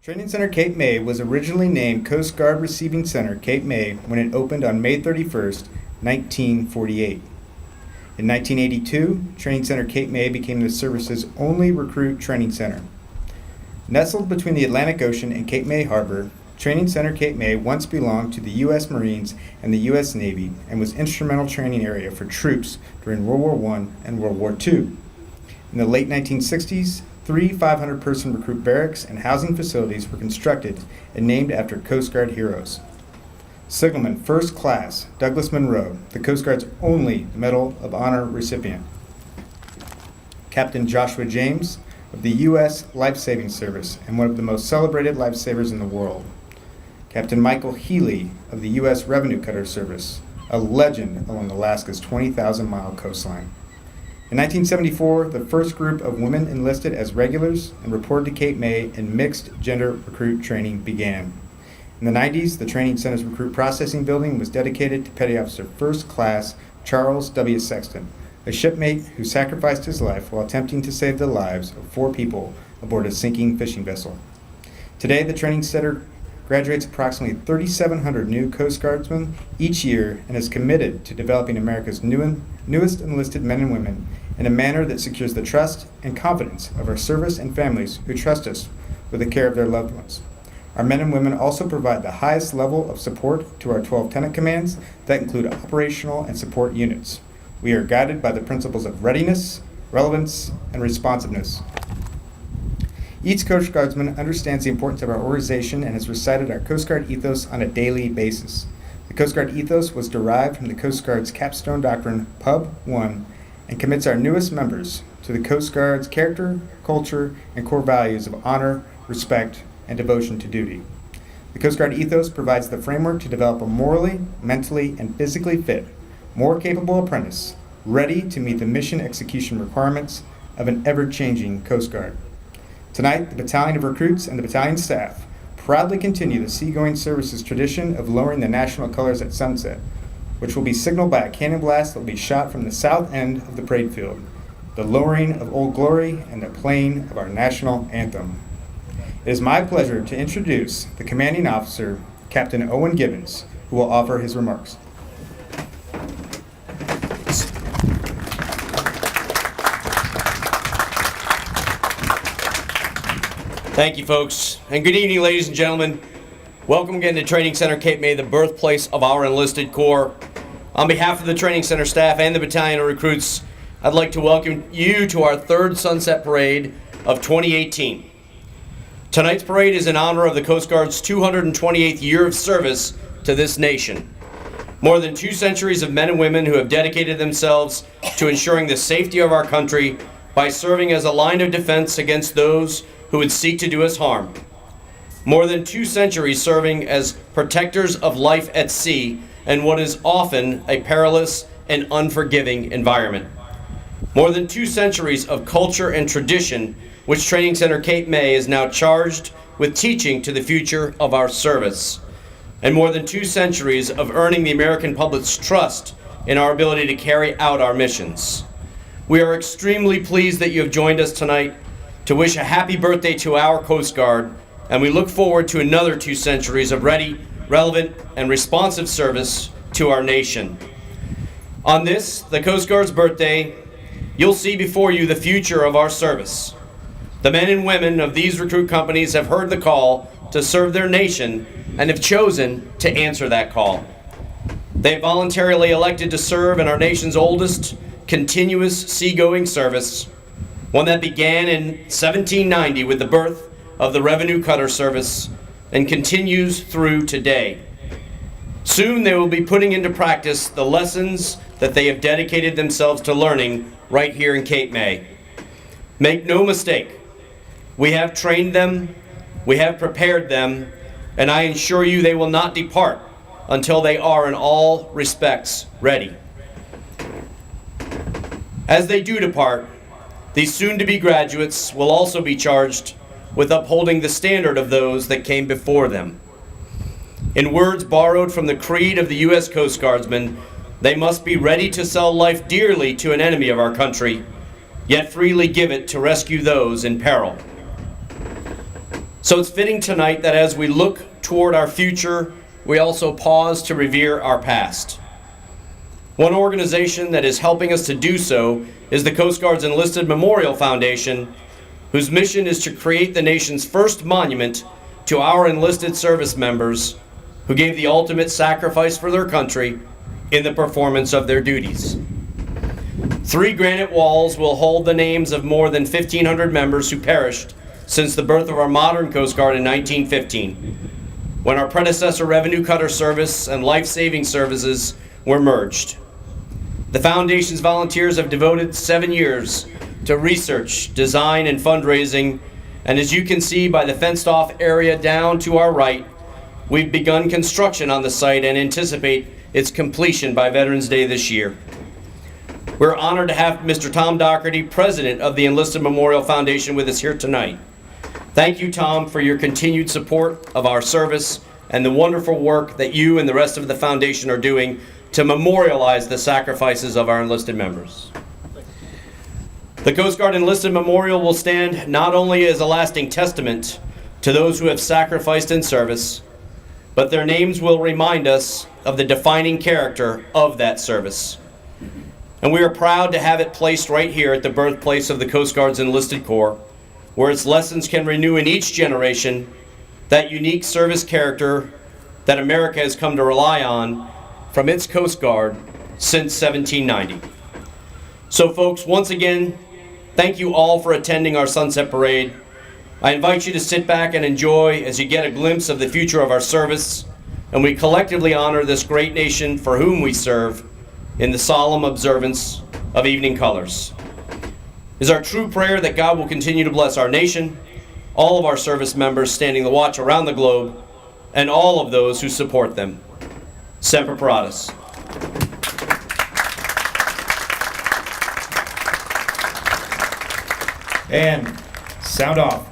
Training Center Cape May was originally named Coast Guard Receiving Center Cape May when it opened on May 31st, 1948. In 1982, Training Center Cape May became the service's only recruit training center. Nestled between the Atlantic Ocean and Cape May Harbor, Training Center Cape May once belonged to the U.S. Marines and the U.S. Navy and was instrumental training area for troops during World War I and World War II. In the late 1960s, 3 500-person recruit barracks and housing facilities were constructed and named after Coast Guard heroes. Signalman First Class Douglas Monroe, the Coast Guard's only Medal of Honor recipient. Captain Joshua James of the U.S. Life Saving Service and one of the most celebrated lifesavers in the world. Captain Michael Healy of the U.S. Revenue Cutter Service, a legend along Alaska's 20,000-mile coastline. In 1974, the first group of women enlisted as regulars and reported to Cape May and mixed gender recruit training began. In the 90s, the Training Center's recruit processing building was dedicated to Petty Officer First Class Charles W. Sexton, a shipmate who sacrificed his life while attempting to save the lives of 4 people aboard a sinking fishing vessel. Today, the Training Center graduates approximately 3,700 new Coast Guardsmen each year and is committed to developing America's newest enlisted men and women in a manner that secures the trust and confidence of our service and families who trust us with the care of their loved ones. Our men and women also provide the highest level of support to our 12 tenant commands that include operational and support units. We are guided by the principles of readiness, relevance, and responsiveness. Each Coast Guardsman understands the importance of our organization and has recited our Coast Guard ethos on a daily basis. The Coast Guard ethos was derived from the Coast Guard's capstone doctrine, Pub 1, and commits our newest members to the Coast Guard's character, culture, and core values of honor, respect, and devotion to duty. The Coast Guard ethos provides the framework to develop a morally, mentally, and physically fit, more capable apprentice, ready to meet the mission execution requirements of an ever-changing Coast Guard. Tonight, the Battalion of Recruits and the battalion staff proudly continue the Seagoing Service's tradition of lowering the national colors at sunset, which will be signaled by a cannon blast that will be shot from the south end of the parade field, the lowering of Old Glory and the playing of our national anthem. It is my pleasure to introduce the commanding officer, Captain Owen Gibbons, who will offer his remarks. Thank you, folks, and good evening, ladies and gentlemen. Welcome again to Training Center Cape May, the birthplace of our enlisted corps. On behalf of the Training Center staff and the Battalion of Recruits, I'd like to welcome you to our 3rd Sunset Parade of 2018. Tonight's parade is in honor of the Coast Guard's 228th year of service to this nation. More than 2 centuries of men and women who have dedicated themselves to ensuring the safety of our country by serving as a line of defense against those who would seek to do us harm. More than 2 centuries serving as protectors of life at sea in what is often a perilous and unforgiving environment. More than 2 centuries of culture and tradition, which Training Center Cape May is now charged with teaching to the future of our service. And more than 2 centuries of earning the American public's trust in our ability to carry out our missions. We are extremely pleased that you have joined us tonight to wish a happy birthday to our Coast Guard, and we look forward to another 2 centuries of ready, relevant, and responsive service to our nation. On this, the Coast Guard's birthday, you'll see before you the future of our service. The men and women of these recruit companies have heard the call to serve their nation and have chosen to answer that call. They have voluntarily elected to serve in our nation's oldest continuous seagoing service, one that began in 1790 with the birth of the Revenue Cutter Service and continues through today. Soon they will be putting into practice the lessons that they have dedicated themselves to learning right here in Cape May. Make no mistake, we have trained them, we have prepared them, and I assure you they will not depart until they are in all respects ready. As they do depart, these soon-to-be graduates will also be charged with upholding the standard of those that came before them. In words borrowed from the creed of the U.S. Coast Guardsmen, they must be ready to sell life dearly to an enemy of our country, yet freely give it to rescue those in peril. So it's fitting tonight that as we look toward our future, we also pause to revere our past. One organization that is helping us to do so is the Coast Guard's Enlisted Memorial Foundation, whose mission is to create the nation's first monument to our enlisted service members who gave the ultimate sacrifice for their country in the performance of their duties. 3 granite walls will hold the names of more than 1,500 members who perished since the birth of our modern Coast Guard in 1915, when our predecessor Revenue Cutter Service and Life-Saving Services were merged. The Foundation's volunteers have devoted 7 years to research, design, and fundraising, and as you can see by the fenced-off area down to our right, we've begun construction on the site and anticipate its completion by Veterans Day this year. We're honored to have Mr. Tom Doherty, President of the Enlisted Memorial Foundation, with us here tonight. Thank you, Tom, for your continued support of our service and the wonderful work that you and the rest of the Foundation are doing to memorialize the sacrifices of our enlisted members. The Coast Guard Enlisted Memorial will stand not only as a lasting testament to those who have sacrificed in service, but their names will remind us of the defining character of that service. And we are proud to have it placed right here at the birthplace of the Coast Guard's Enlisted Corps, where its lessons can renew in each generation that unique service character that America has come to rely on from its Coast Guard since 1790. So folks, once again, thank you all for attending our Sunset Parade. I invite you to sit back and enjoy as you get a glimpse of the future of our service, and we collectively honor this great nation for whom we serve in the solemn observance of evening colors. It is our true prayer that God will continue to bless our nation, all of our service members standing the watch around the globe, and all of those who support them. Semper Paratus. And sound off.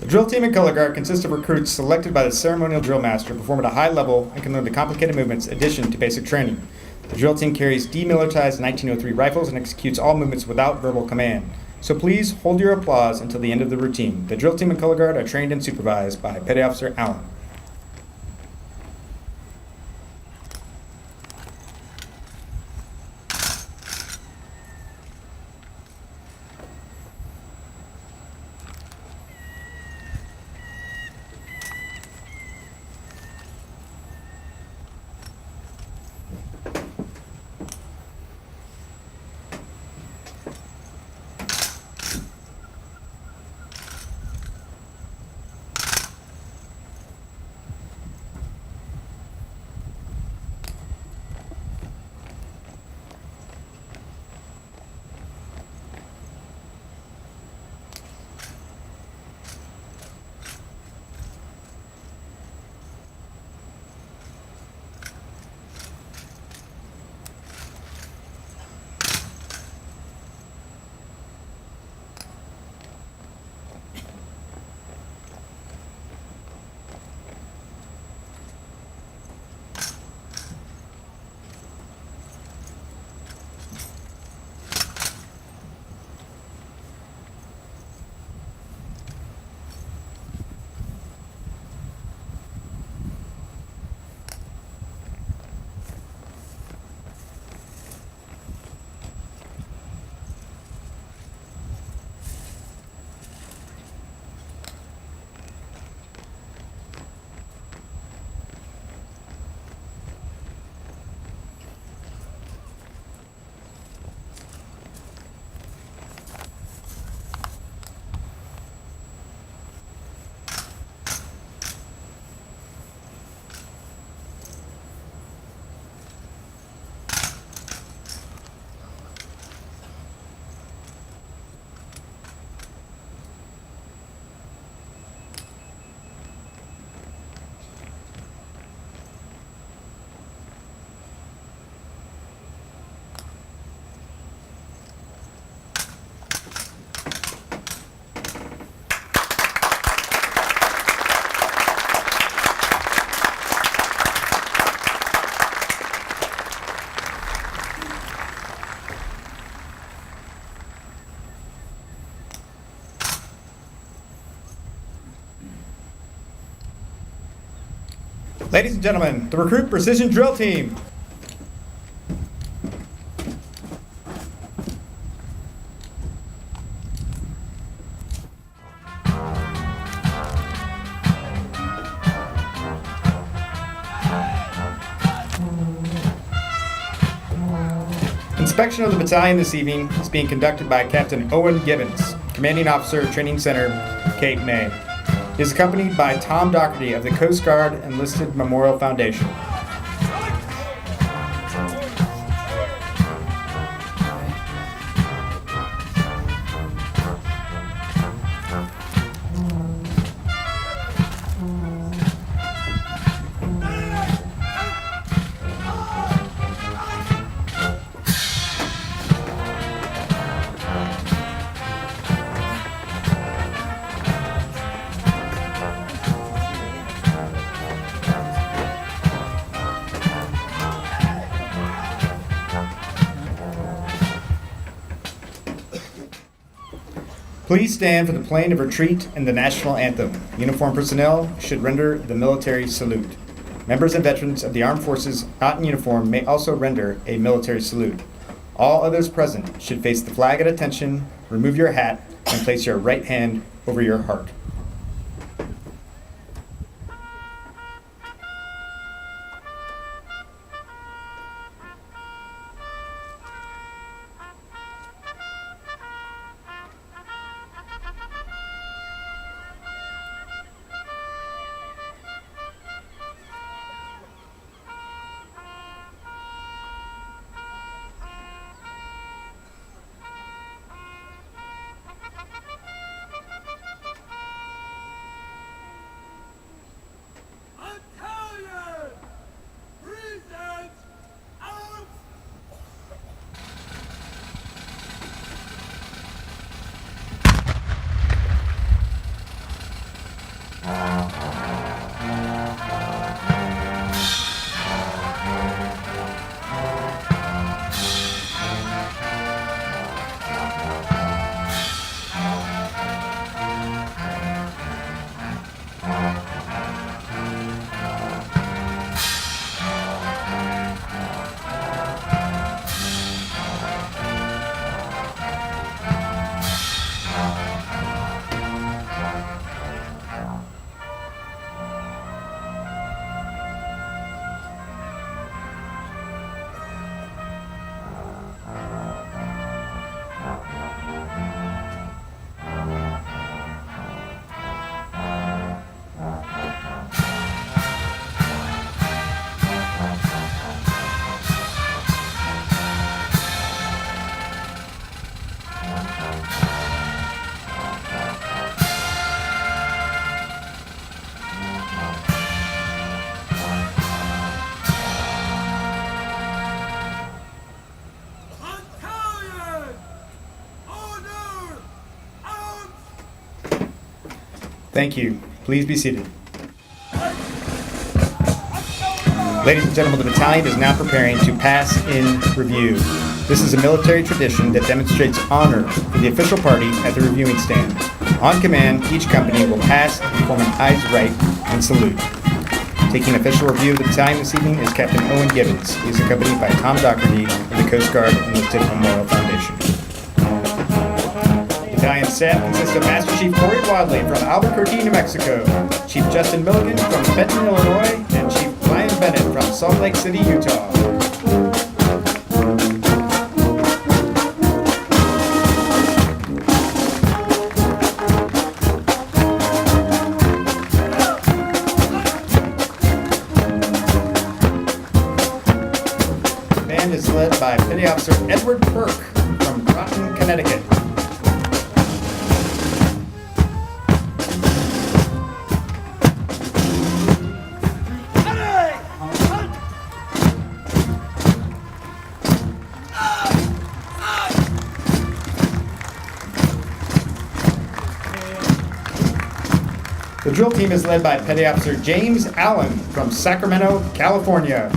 The drill team and color guard consists of recruits selected by the ceremonial drill master, perform at a high level, and can learn the complicated movements in addition to basic training. The drill team carries demilitarized 1903 rifles and executes all movements without verbal command. So please hold your applause until the end of the routine. The drill team and color guard are trained and supervised by Petty Officer Allen. Ladies and gentlemen, the Recruit Precision Drill Team. Inspection of the battalion this evening is being conducted by Captain Owen Gibbons, Commanding Officer, Training Center, Cape May. He is accompanied by Tom Doherty of the Coast Guard Enlisted Memorial Foundation. Please stand for the playing of retreat and the national anthem. Uniformed personnel should render the military salute. Members and veterans of the armed forces not in uniform may also render a military salute. All others present should face the flag at attention, remove your hat, and place your right hand over your heart. Thank you. Please be seated. Ladies and gentlemen, the battalion is now preparing to pass in review. This is a military tradition that demonstrates honor for the official party at the reviewing stand. On command, each company will pass and form an eyes right and salute. Taking official review of the battalion this evening is Captain Owen Gibbons. He is accompanied by Tom Doherty of the Coast Guard Enlisted Memorial Foundation. Battalion staff consists of Master Chief Corey Wadley from Albuquerque, New Mexico, Chief Justin Milligan from Benton, Illinois, and Chief Brian Bennett from Salt Lake City, Utah. The band is led by Petty Officer Edward Burke from Groton, Connecticut. The drill team is led by Petty Officer James Allen from Sacramento, California.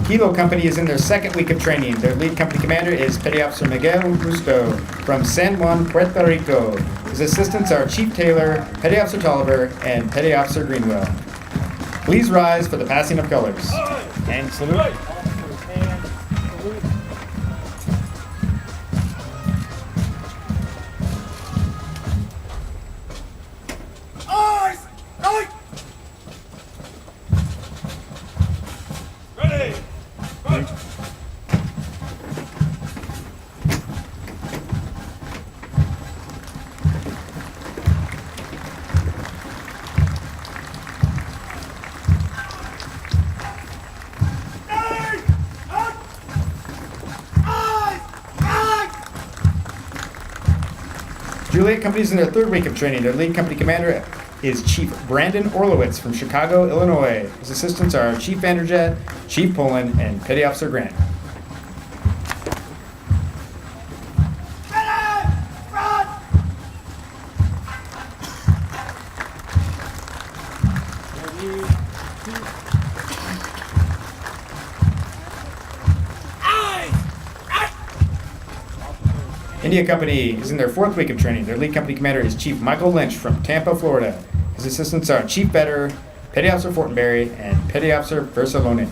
Key Kilo Company is in their second week of training. Their lead company commander is Petty Officer Miguel Rusto from San Juan, Puerto Rico. His assistants are Chief Taylor, Petty Officer Tolliver, and Petty Officer Greenwell. Please rise for the passing of colors. And salute. Juliet Company is in their third week of training. Their lead company commander is Chief Brandon Orlowitz from Chicago, Illinois. His assistants are Chief Vanderjet, Chief Pullen, and Petty Officer Grant. India Company is in their fourth week of training. Their lead company commander is Chief Michael Lynch from Tampa, Florida. His assistants are Chief Vetter, Petty Officer Fortenberry, and Petty Officer Versalone.